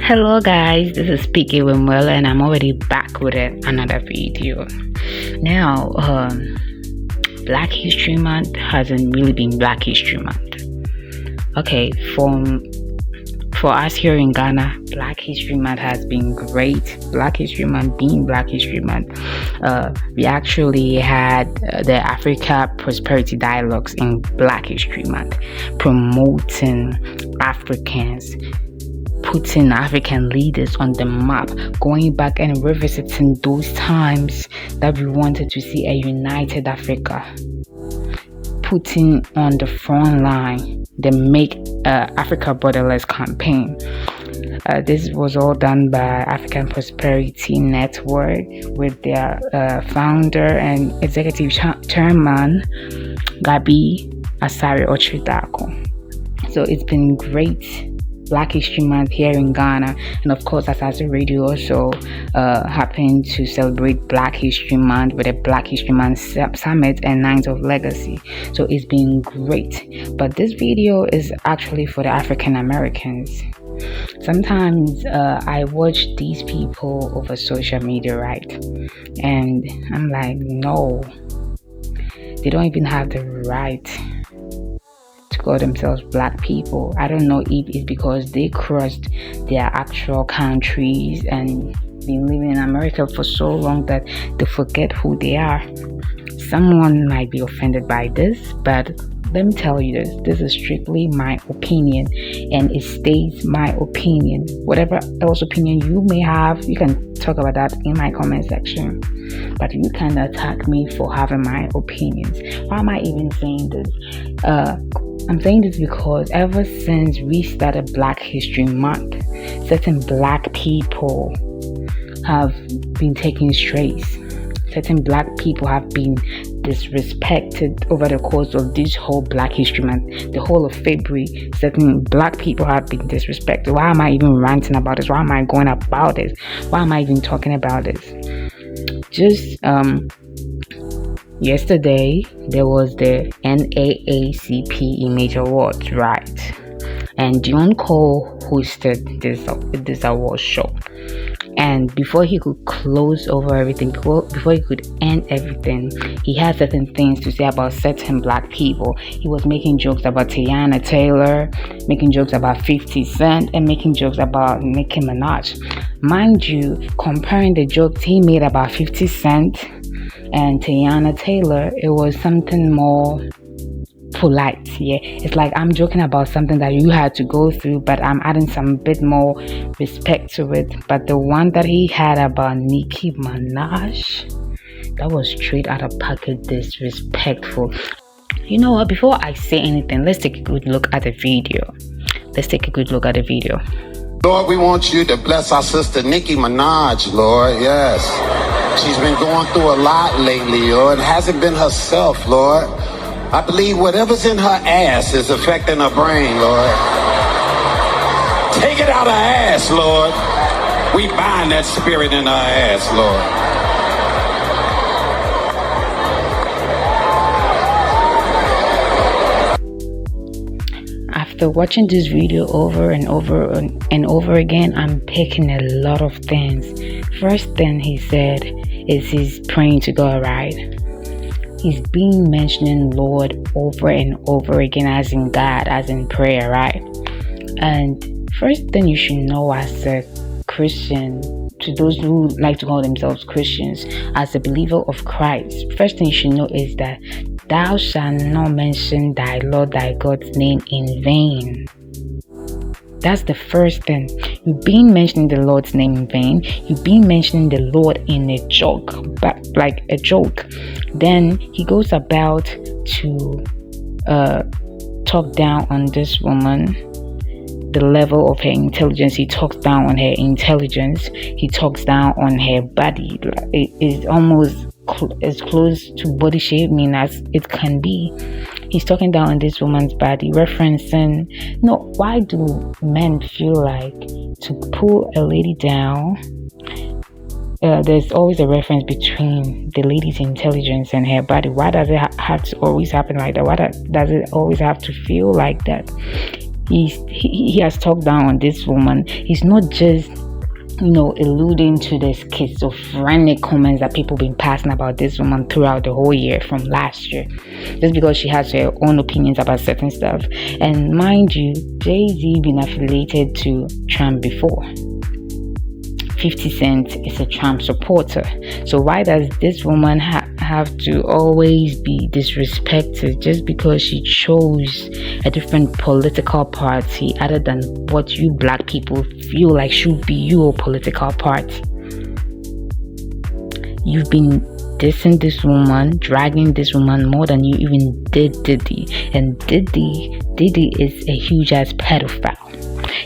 Hello guys, this is Picky Wimwell and I'm already back with another video. Now, Black History Month hasn't really been Black History Month. Okay, for us here in Ghana, Black History Month has been great. Black History Month being Black History Month, we actually had the Africa Prosperity Dialogues in Black History Month, promoting Africans, putting African leaders on the map, going back and revisiting those times that we wanted to see a united Africa, putting on the front line the Make Africa Borderless campaign. This was all done by African Prosperity Network with their founder and executive chairman, Gabi Asare Ochidako. So it's been great. Black History Month here in Ghana, and of course Asase Radio also happened to celebrate Black History Month with a Black History Month Summit and Night of Legacy. So it's been great, but this video is actually for the African Americans. Sometimes I watch these people over social media, right, and I'm like, no, they don't even have the right call themselves Black people. I don't know if it's because they crossed their actual countries and been living in America for so long that they forget who they are. Someone might be offended by this, but let me tell you this is strictly my opinion, and it stays my opinion. Whatever else opinion you may have, you can talk about that in my comment section, but you can attack me for having my opinions. Why am I even saying this? I'm saying this because ever since we started Black History Month, certain Black people have been taking strays. Certain Black people have been disrespected over the course of this whole Black History Month, the whole of February. Certain Black people have been disrespected. Why am I even ranting about this? Why am I going about this? Why am I even talking about this? Just yesterday there was the NAACP Image Awards, right? And DEONCOLE hosted this award show. And before he could close over everything, before he could end everything, he had certain things to say about certain Black people. He was making jokes about Tiana Taylor, making jokes about 50 Cent, and making jokes about Nicki Minaj. Mind you, comparing the jokes he made about 50 Cent and Tiana Taylor, it was something more polite. Yeah, it's like I'm joking about something that you had to go through, but I'm adding some bit more respect to it. But the one that he had about Nicki Minaj, that was straight out of pocket disrespectful. You know what, before I say anything, let's take a good look at the video. Lord, we want you to bless our sister Nicki Minaj, Lord. Yes, she's been going through a lot lately, Lord. It hasn't been herself, Lord. I believe whatever's in her ass is affecting her brain, Lord. Take it out of her ass, Lord. We bind that spirit in her ass, Lord. After watching this video over and over again, I'm picking a lot of things. First thing he said is he's praying to God, right? He's been mentioning Lord over and over again, as in God, as in prayer, right? And first thing you should know as a Christian, to those who like to call themselves Christians, as a believer of Christ, first thing you should know is that thou shalt not mention thy Lord thy God's name in vain. That's the first thing. You've been mentioning the Lord's name in vain. You've been mentioning the Lord in a joke, but like a joke. Then he goes about to talk down on this woman, the level of her intelligence. He talks down on her intelligence. He talks down on her body. It is almost as close to body shaming as it can be. He's talking down on this woman's body, referencing, why do men feel like to pull a lady down? There's always a reference between the lady's intelligence and her body. Why does it have to always happen like that? Why does it always have to feel like that? he has talked down on this woman. He's not just alluding to the schizophrenic comments that people been passing about this woman throughout the whole year from last year, just because she has her own opinions about certain stuff. And mind you, Jay-Z been affiliated to Trump before. 50 Cent is a Trump supporter. So why does this woman have to always be disrespected just because she chose a different political party other than what you black people feel like should be your political party? You've been dissing this woman, dragging this woman more than you even did Diddy. And Diddy is a huge ass pedophile.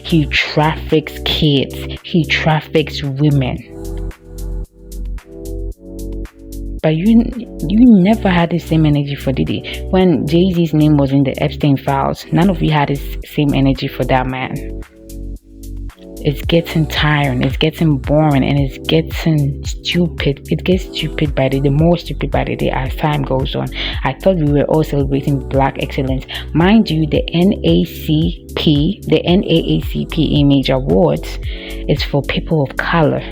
He traffics kids. He traffics women. But you never had the same energy for Diddy. When Jay-Z's name was in the Epstein files, none of you had the same energy for that man. It's getting tiring, it's getting boring, and it's getting stupid. It gets stupid by the more stupid by the day as time goes on. I thought we were all celebrating Black excellence. Mind you, the NAACP Image Awards is for people of color.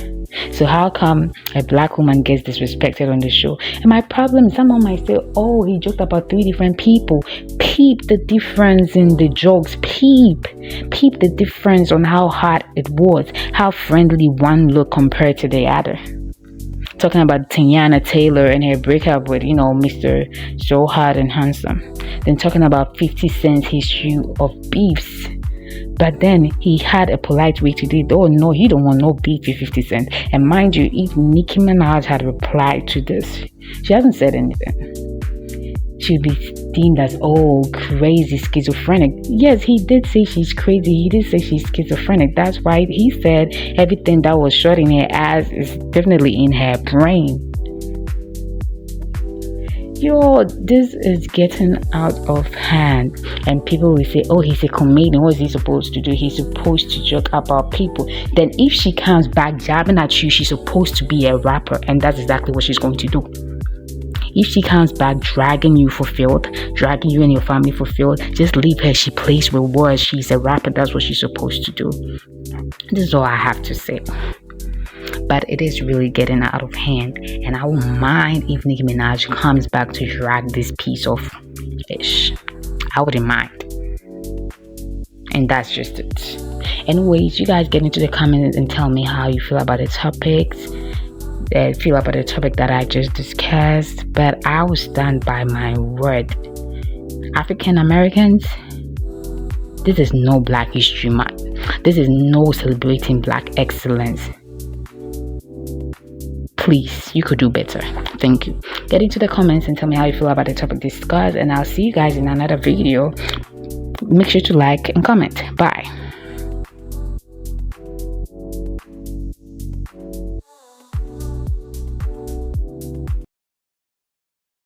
So how come a black woman gets disrespected on the show? And my problem, someone might say, oh, he joked about 3 different people. Peep the difference in the jokes. Peep the difference on how hard it was, how friendly one looked compared to the other. Talking about Tiana Taylor and her breakup with, Mr. So Hard and Handsome. Then talking about 50 Cent's history of beefs. But then he had a polite way to do it. Oh no, he don't want no beef with 50 Cent. And mind you, if Nicki Minaj had replied to this, she hasn't said anything. She'd be deemed as, oh, crazy, schizophrenic. Yes, he did say she's crazy. He did say she's schizophrenic. That's why he said everything that was shot in her ass is definitely in her brain. Yo, this is getting out of hand. And people will say, oh, he's a comedian. What is he supposed to do? He's supposed to joke about people. Then if she comes back jabbing at you, she's supposed to be a rapper. And that's exactly what she's going to do. If she comes back dragging you for filth, dragging you and your family for filth, just leave her. She plays with words. She's a rapper. That's what she's supposed to do. This is all I have to say. But it is really getting out of hand, and I won't mind if Nicki Minaj comes back to drag this piece of fish. I wouldn't mind. And that's just it. Anyways, you guys get into the comments and tell me how you feel about the topics. Feel about the topic that I just discussed. But I will stand by my word. African Americans, this is no Black History Month. This is no celebrating Black excellence. Please, you could do better. Thank you. Get into the comments and tell me how you feel about the topic discussed, and I'll see you guys in another video. Make sure to like and comment. Bye.